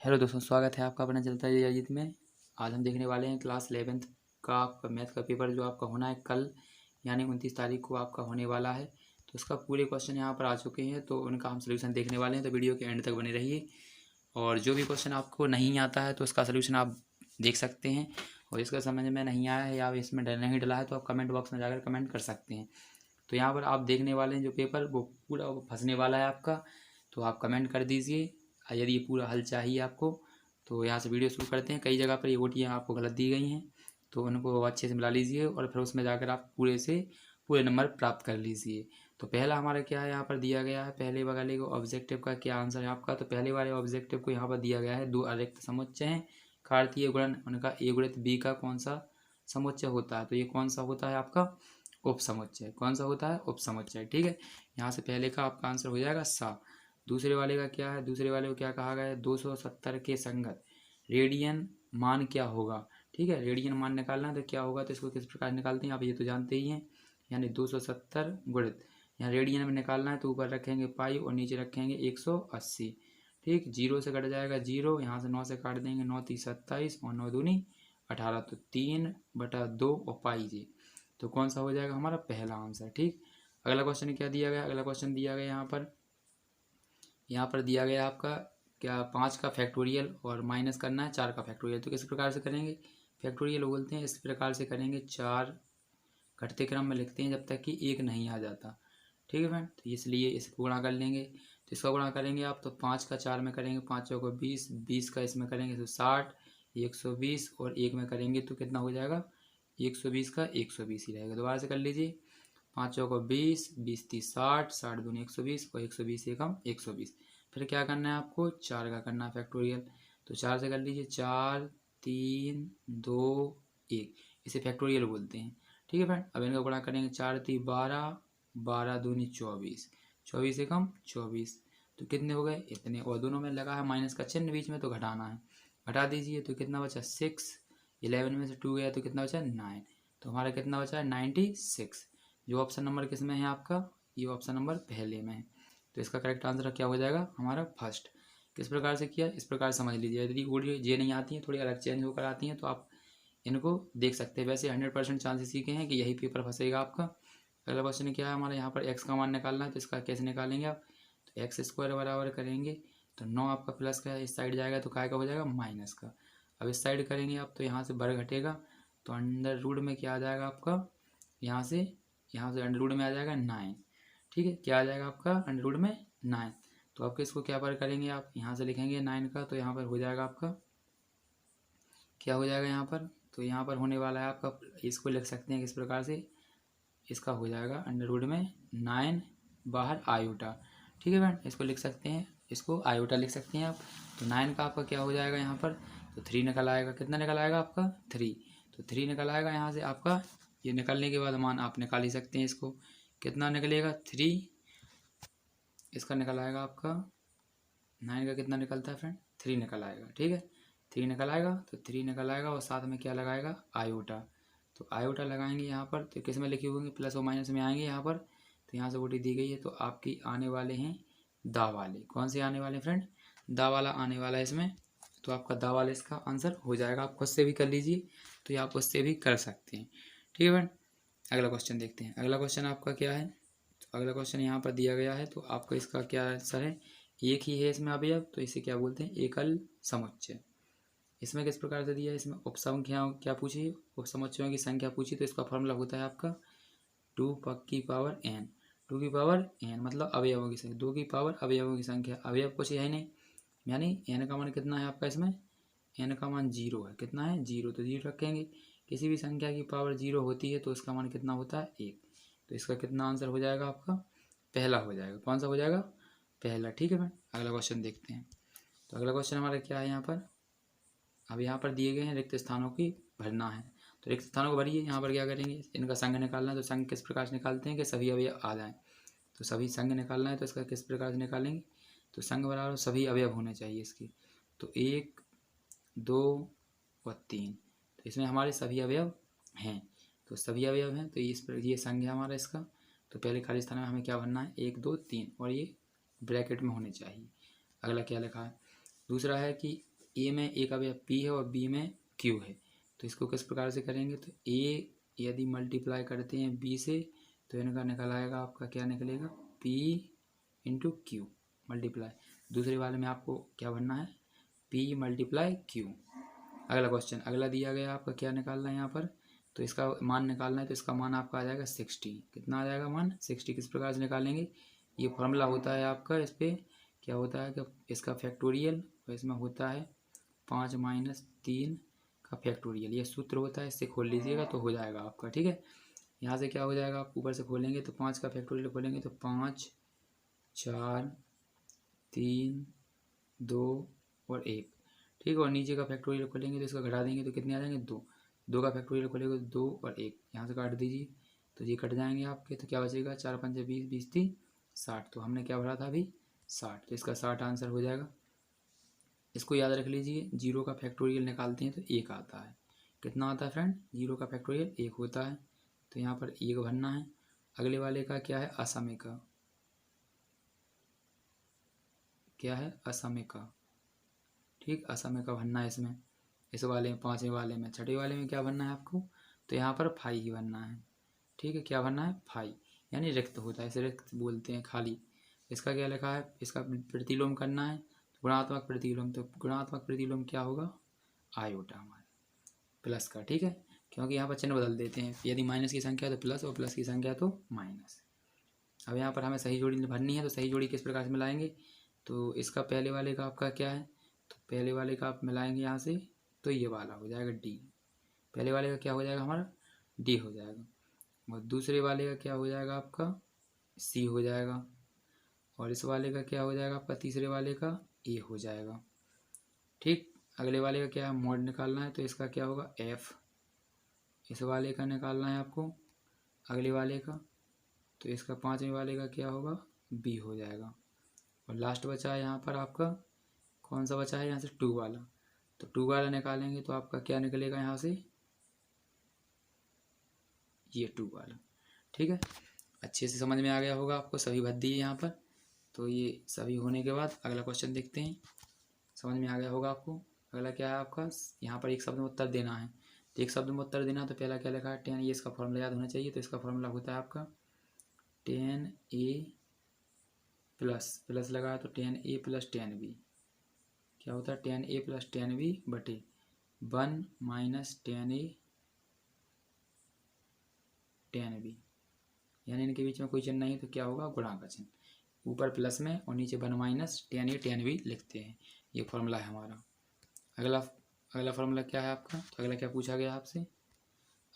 Hello दोस्तों, स्वागत है आपका अपना चलता है अजीत में। आज हम देखने वाले हैं क्लास 11th का आपका मैथ का पेपर जो आपका होना है कल, यानी 29 तारीख को आपका होने वाला है। तो उसका पूरे क्वेश्चन यहाँ पर आ चुके हैं, तो उनका हम सोल्यूशन देखने वाले हैं। तो वीडियो के एंड तक बने रहिए, और जो भी क्वेश्चन आपको नहीं आता है तो उसका सोल्यूशन आप देख सकते हैं। और इसका समझ में नहीं आया है या इसमें नहीं डला है तो आप कमेंट बॉक्स में जाकर कमेंट कर सकते हैं। तो यहाँ पर आप देखने वाले हैं जो पेपर वो पूरा फंसने वाला है आपका, तो आप कमेंट कर दीजिए। यदि ये पूरा हल चाहिए आपको तो यहाँ से वीडियो शुरू करते हैं। कई जगह पर ये ओटियाँ आपको गलत दी गई हैं, तो उनको अच्छे से मिला लीजिए और फिर उसमें जाकर आप पूरे से पूरे नंबर प्राप्त कर लीजिए। तो पहला हमारा क्या है यहाँ पर दिया गया है, पहले वाले को ऑब्जेक्टिव का क्या आंसर है आपका। तो पहले वाले ऑब्जेक्टिव को यहाँ पर दिया गया है, दो अरिक्त समुच्चय हैं कार्तीय गुणन, उनका ए गुणित बी का कौन सा समुच्चय होता है। तो ये कौन सा होता है आपका उप समुच्चय। कौन सा होता है उप समुच्चय, ठीक है। यहाँ से पहले का आपका आंसर हो जाएगा सा। दूसरे वाले का क्या है, दूसरे वाले को क्या कहा गया है, 270 के संगत रेडियन मान क्या होगा। ठीक है, रेडियन मान निकालना है तो क्या होगा, तो इसको किस प्रकार निकालते हैं आप ये तो जानते ही हैं। यानी 270 गुणित, यहाँ रेडियन में निकालना है तो ऊपर रखेंगे पाई और नीचे रखेंगे 180। ठीक, जीरो से कट जाएगा जीरो, यहाँ से 9 से काट देंगे, 9 तीस 27 और 9 दूनी 18, तो 3/2 और पाई जी। तो कौन सा हो जाएगा हमारा पहला आंसर। ठीक, अगला क्वेश्चन क्या दिया गया, अगला क्वेश्चन दिया गया यहाँ पर दिया गया आपका क्या 5 का फैक्टोरियल और माइनस करना है 4 का फैक्टोरियल। तो किस प्रकार से करेंगे, फैक्टोरियल बोलते हैं, इस प्रकार से करेंगे। 4 घटते क्रम में लिखते हैं जब तक कि 1 नहीं आ जाता। ठीक है फ्रेंड, तो इसलिए इसको गुणा कर लेंगे। तो इसका गुणा करेंगे आप, तो 5 का 4 में करेंगे 5 चौको 20, 20 का इसमें करेंगे तो 60, 120 और 1 में करेंगे तो कितना हो जाएगा 120 का 120 ही रहेगा। दोबारा से कर लीजिए, 5 चौको 20, 20 30 60, 60 दूनी 120 और 120 एकम 120। फिर क्या करना है आपको 4 का करना है फैक्टोरियल। तो 4 से कर लीजिए, 4 3 2 1, इसे फैक्टोरियल बोलते हैं। ठीक है फ्रेंड, अब इनका गुणा करेंगे, 4 3 12, 12 दूनी 24, 24 एकम 24। तो कितने हो गए इतने, और दोनों में लगा है माइनस का चिन्ह बीच में तो घटाना है, घटा दीजिए। तो कितना बचा 6, 11 में से 2 गया तो कितना बचा 9। तो हमारा कितना बचा है 96। जो ऑप्शन नंबर किस में है आपका, ये ऑप्शन नंबर पहले में है। तो इसका करेक्ट आंसर क्या हो जाएगा हमारा फर्स्ट। किस प्रकार से किया, इस प्रकार समझ लीजिए। यदि ऑडियो जे नहीं आती है, थोड़ी अलग चेंज होकर आती हैं, तो आप इनको देख सकते हैं। वैसे 100% चांसेस ही के हैं कि यही पेपर फंसेगा आपका। अगला क्वेश्चन क्या है हमारा, यहाँ पर एक्स का मान निकालना है। तो इसका कैसे निकालेंगे आप, तो एक्स स्क्वायर बराबर करेंगे, तो 9 आपका प्लस का इस साइड जाएगा तो काय का हो जाएगा माइनस का। अब इस साइड करेंगे आप, तो यहाँ से वर्ग घटेगा, तो अंडर रूट में क्या आ जाएगा आपका, यहाँ से अंडर रूट में आ जाएगा 9। ठीक है, क्या आ जाएगा आपका अंडर रूट में 9। तो आपके इसको क्या पर करेंगे, आप यहाँ से लिखेंगे 9 का, तो यहाँ पर हो जाएगा आपका क्या हो जाएगा यहाँ पर, तो यहाँ पर होने वाला है आपका, इसको लिख सकते हैं किस प्रकार से, इसका हो जाएगा अंडर रूट में 9 बाहर आयोटा। ठीक है फ्रेंड, इसको लिख सकते हैं, इसको आयोटा लिख सकते हैं आप। तो 9 का आपका क्या हो जाएगा यहाँ पर, तो 3 निकल आएगा। कितना निकल आएगा आपका 3, तो 3 निकल आएगा यहाँ से आपका। ये निकलने के बाद मान आप निकाल ही सकते हैं इसको, कितना निकलेगा 3, इसका निकल आएगा आपका 9 का कितना निकलता है फ्रेंड 3 निकल आएगा। ठीक है, 3 निकल आएगा, तो 3 निकल आएगा और साथ में क्या लगाएगा आयोटा। तो आयोटा लगाएंगे यहाँ पर, तो किस में लिखे होंगे प्लस और माइनस में आएंगे यहाँ पर। तो यहाँ से वोटी दी गई है, तो आपकी आने वाले हैं दा वाले। कौन से आने वाले फ्रेंड, दा वाला आने वाला है इसमें। तो आपका दा वाला इसका आंसर हो जाएगा। आप खुद से भी कर लीजिए, तो ये आप उससे भी कर सकते हैं। ठीक है फ्रेंड, अगला क्वेश्चन देखते हैं। अगला क्वेश्चन आपका क्या है, तो अगला क्वेश्चन यहाँ पर दिया गया है, तो आपका इसका क्या आंसर है, एक ही है इसमें अवयव, तो इसे क्या बोलते हैं एकल समुच्चय। इसमें किस प्रकार से दिया है, इसमें उपसंख्याओं क्या पूछी, उपसमुच्चयों की संख्या पूछी। तो इसका फॉर्मूला होता है आपका 2 की पावर n, 2 की पावर n मतलब अवयवों की संख्या, 2 की पावर अवयवों की संख्या। अवयव कुछ है नहीं, यानी n का मान कितना है आपका, इसमें n का मान 0 है। कितना है 0, तो 0 रखेंगे। किसी भी संख्या की पावर 0 होती है तो उसका मान कितना होता है 1। तो इसका कितना आंसर हो जाएगा आपका पहला हो जाएगा। कौन सा हो जाएगा पहला। ठीक है फ्रेंड, अगला क्वेश्चन देखते हैं। तो अगला क्वेश्चन हमारा क्या है यहाँ पर, अब यहाँ पर दिए गए हैं रिक्त स्थानों की भरना है। तो रिक्त स्थानों को भरिए। यहाँ पर क्या करेंगे, इनका संघ निकालना है। तो संघ किस प्रकार से निकालते हैं कि सभी अवयव आ जाएँ। तो सभी संघ निकालना है, तो इसका किस प्रकार से निकालेंगे, तो संघ बराबर सभी अवयव होने चाहिए इसके। तो 1 2 और 3, तो इसमें हमारे सभी अवयव हैं। तो सभी अवयव हैं, तो इस पर ये संघ है हमारा इसका। तो पहले खाली स्थान में हमें क्या भरना है 1 2 3, और ये ब्रैकेट में होने चाहिए। अगला क्या लिखा है, दूसरा है कि ए में ए का अवयव पी है और बी में क्यू है, तो इसको किस प्रकार से करेंगे, तो ए यदि मल्टीप्लाई करते हैं बी से तो इनका निकल आएगा आपका क्या निकलेगा, पी इंटू क्यू मल्टीप्लाई। दूसरे वाले में आपको क्या भरना है, पी मल्टीप्लाई क्यू। अगला क्वेश्चन, अगला दिया गया आपका क्या निकालना है यहाँ पर, तो इसका मान निकालना है, तो इसका मान आपका आ जाएगा 60। कितना आ जाएगा मान 60। किस प्रकार से निकालेंगे, ये फॉर्मूला होता है आपका, इस पर क्या होता है कि इसका फैक्टोरियल और इसमें होता है 5 - 3 का फैक्टोरियल, ये सूत्र होता है, इससे खोल लीजिएगा तो हो जाएगा आपका। ठीक है, यहाँ से क्या हो जाएगा, आप ऊपर से खोलेंगे तो 5 का फैक्टोरियल खोलेंगे तो 5 4 3 2 और 1। ठीक है, और नीचे का फैक्टोरियल खोलेंगे तो इसका घटा देंगे तो कितने आ जाएंगे, 2। 2 का फैक्टोरियल खोलेंगे तो 2 और 1, यहाँ से काट दीजिए तो ये कट जाएंगे आपके, तो क्या बचेगा, 4 5 20 20 3 60। तो हमने क्या भरा था अभी 60, तो इसका 60 आंसर हो जाएगा। इसको याद रख लीजिए, 0 का फैक्टोरियल निकालते हैं तो 1 आता है। कितना आता है फ्रेंड, 0 का फैक्टोरियल 1 होता है, तो यहाँ पर 1 भरना है। अगले वाले का क्या है, असमय का, क्या है असमय का। ठीक, असमय का भरना है इसमें, इस वाले में, 5वें वाले में। छठे वाले में क्या भरना है आपको, तो यहाँ पर फाई ही भरना है। ठीक है, क्या भरना है, फाई, यानी रिक्त होता है, इसे रिक्त बोलते हैं खाली। इसका क्या लिखा है, इसका प्रतिलोम करना है, गुणात्मक प्रतिलोम। तो गुणात्मक प्रतिलोम क्या होगा, आयोटा हमारे प्लस का। ठीक है, क्योंकि यहाँ पर चिन्ह बदल देते हैं, यदि माइनस की संख्या तो प्लस और प्लस की संख्या तो माइनस। अब यहाँ पर हमें सही जोड़ी भरनी है, तो सही जोड़ी किस प्रकार से मिलाएंगे, तो इसका पहले वाले का आपका क्या है, तो पहले वाले का आप मिलाएंगे यहाँ से तो ये वाला हो जाएगा डी। पहले वाले का क्या हो जाएगा हमारा, डी हो जाएगा, और दूसरे वाले का क्या हो जाएगा आपका, सी हो जाएगा, और इस वाले का क्या हो जाएगा आपका, तीसरे वाले का ए हो जाएगा। ठीक, अगले वाले का क्या है, मॉड निकालना है, तो इसका क्या होगा, एफ। इस वाले का निकालना है आपको, अगले वाले का, तो इसका 5वें वाले का क्या होगा, बी हो जाएगा। और लास्ट बचा है यहाँ पर आपका, कौन सा बचा है यहाँ से, 2 वाला। तो 2 वाला निकालेंगे तो आपका क्या निकलेगा यहाँ से, ये 2 वाला। ठीक है, अच्छे से समझ में आ गया होगा आपको, सभी भर दिए यहाँ पर। तो ये सभी होने के बाद अगला क्वेश्चन देखते हैं, समझ में आ गया होगा आपको। अगला क्या है आपका, यहाँ पर एक शब्द में उत्तर देना है, तो एक शब्द में उत्तर देना, तो पहला क्या लिखा है, 10 ए, इसका फॉर्मूला याद होना चाहिए। तो इसका फॉर्मूला होता है आपका 10 ए प्लस लगा तो 10 ए प्लस 10 बी, क्या होता है 10 ए प्लस 10 बी बटे 1 माइनस 10 ए 10 बी, यानी इनके बीच में कोई चिन्ह नहीं, तो क्या होगा, गुणा का चिन्ह, ऊपर प्लस में और नीचे 1 माइनस 10 ए 10 बी लिखते हैं। ये फॉर्मूला है हमारा। अगला फॉर्मूला क्या है आपका, तो अगला क्या पूछा गया आपसे,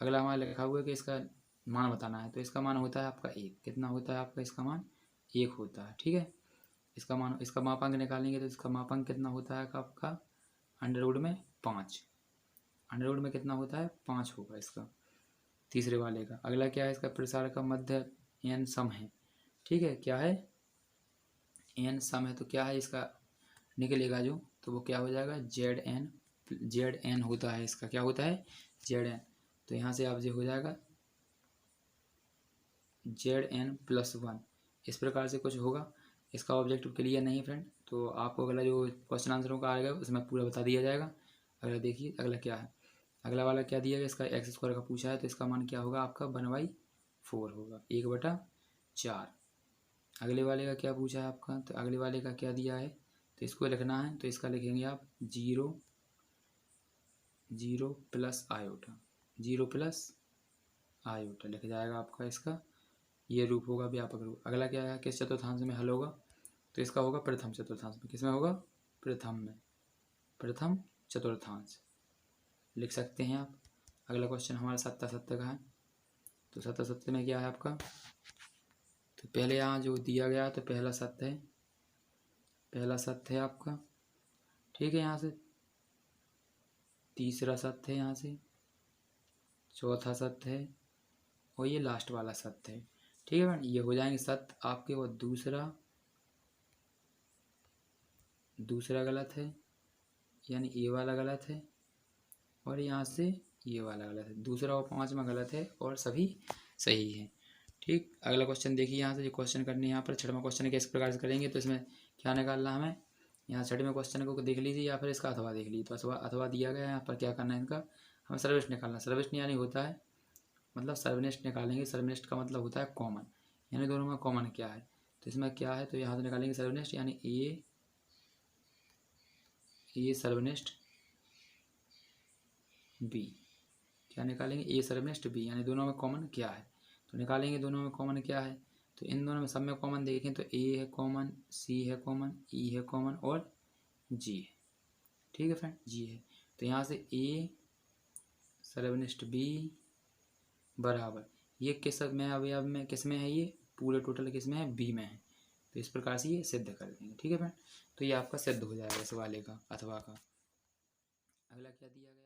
अगला हमारा लिखा हुआ है कि इसका मान बताना है, तो इसका मान होता है आपका 1। कितना होता है आपका, इसका मान 1 होता है। ठीक है, इसका मान, इसका मापांक निकालेंगे तो इसका मापांक कितना होता है आपका, अंडर रूट में 5, अंडर रूट में कितना होता है 5 होगा इसका, तीसरे वाले का। अगला क्या है, इसका प्रसार का मध्य एन सम है। ठीक है, क्या है, एन सम है, तो क्या है इसका निकलेगा जो, तो वो क्या हो जाएगा, जेड एन होता है इसका, क्या होता है, जेड एन। तो यहाँ से आप जो हो जाएगा Zn+1, इस प्रकार से कुछ होगा। इसका ऑब्जेक्टिव क्लियर नहीं है फ्रेंड, तो आपको अगला जो क्वेश्चन आंसरों का आएगा उसमें पूरा बता दिया जाएगा। अगला देखिए, अगला क्या है, अगला वाला क्या दिया गया, इसका x² का पूछा है, तो इसका मान क्या होगा आपका 1/4 होगा, 1/4। अगले वाले का क्या पूछा है आपका, तो अगले वाले का क्या दिया है, तो इसको लिखना है, तो इसका लिखेंगे आप 0 प्लस आयोटा, 0 प्लस आयोटा लिख जाएगा आपका, इसका ये रूप होगा व्यापक रूप। अगला क्या है, किस चतुर्थांश में हल होगा, तो इसका होगा प्रथम चतुर्थांश में। किसमें होगा, प्रथम में, प्रथम चतुर्थांश लिख सकते हैं आप। अगला क्वेश्चन हमारा 7 का है, तो 7 में क्या है आपका, तो पहले यहाँ जो दिया गया तो पहला सत्य है, पहला सत्य है आपका। ठीक है, यहाँ से तीसरा सत्य है, यहाँ से चौथा सत्य है, और ये लास्ट वाला सत्य है। ठीक है फ्रेंड, ये हो जाएंगे सत्य आपके, और दूसरा गलत है, यानी ये वाला गलत है, और यहाँ से ये वाला गलत है, दूसरा और 5वां गलत है, और सभी सही है। ठीक, अगला क्वेश्चन देखिए, यहाँ से जो क्वेश्चन करने, यहाँ पर 6वां क्वेश्चन किस प्रकार से करेंगे, तो इसमें क्या निकालना हमें, यहाँ छठवें क्वेश्चन को देख लीजिए या फिर इसका अथवा देख लीजिए। तो अथवा दिया गया है, यहाँ पर क्या करना है, इनका हमें सर्वनिष्ठ निकालना। सर्वनिष्ठ यानी होता है मतलब सर्वनिष्ठ निकालेंगे, सर्वनिष्ठ का मतलब होता है कॉमन, यानी दोनों में कॉमन क्या है। तो इसमें क्या है, तो यहाँ से निकालेंगे सर्वनिष्ठ, यानी ए सर्वनिष्ठ बी। क्या निकालेंगे, ए सर्वनिष्ठ बी, यानी दोनों में कॉमन क्या है। तो निकालेंगे दोनों में कॉमन क्या है। तो इन दोनों में सब में कॉमन देखें तो ए है कॉमन, सी है कॉमन, ई है कॉमन और जी है। ठीक है फ्रेंड, जी है। तो यहाँ से ए सर्वनिष्ठ बी बराबर ये किस में अवयव में किस में है, ये पूरे टोटल किस में है, बी में है। तो इस प्रकार से ये सिद्ध कर देंगे। ठीक है फ्रेंड, तो ये आपका सिद्ध हो जाएगा इस वाले का अथवा का। अगला क्या दिया गया।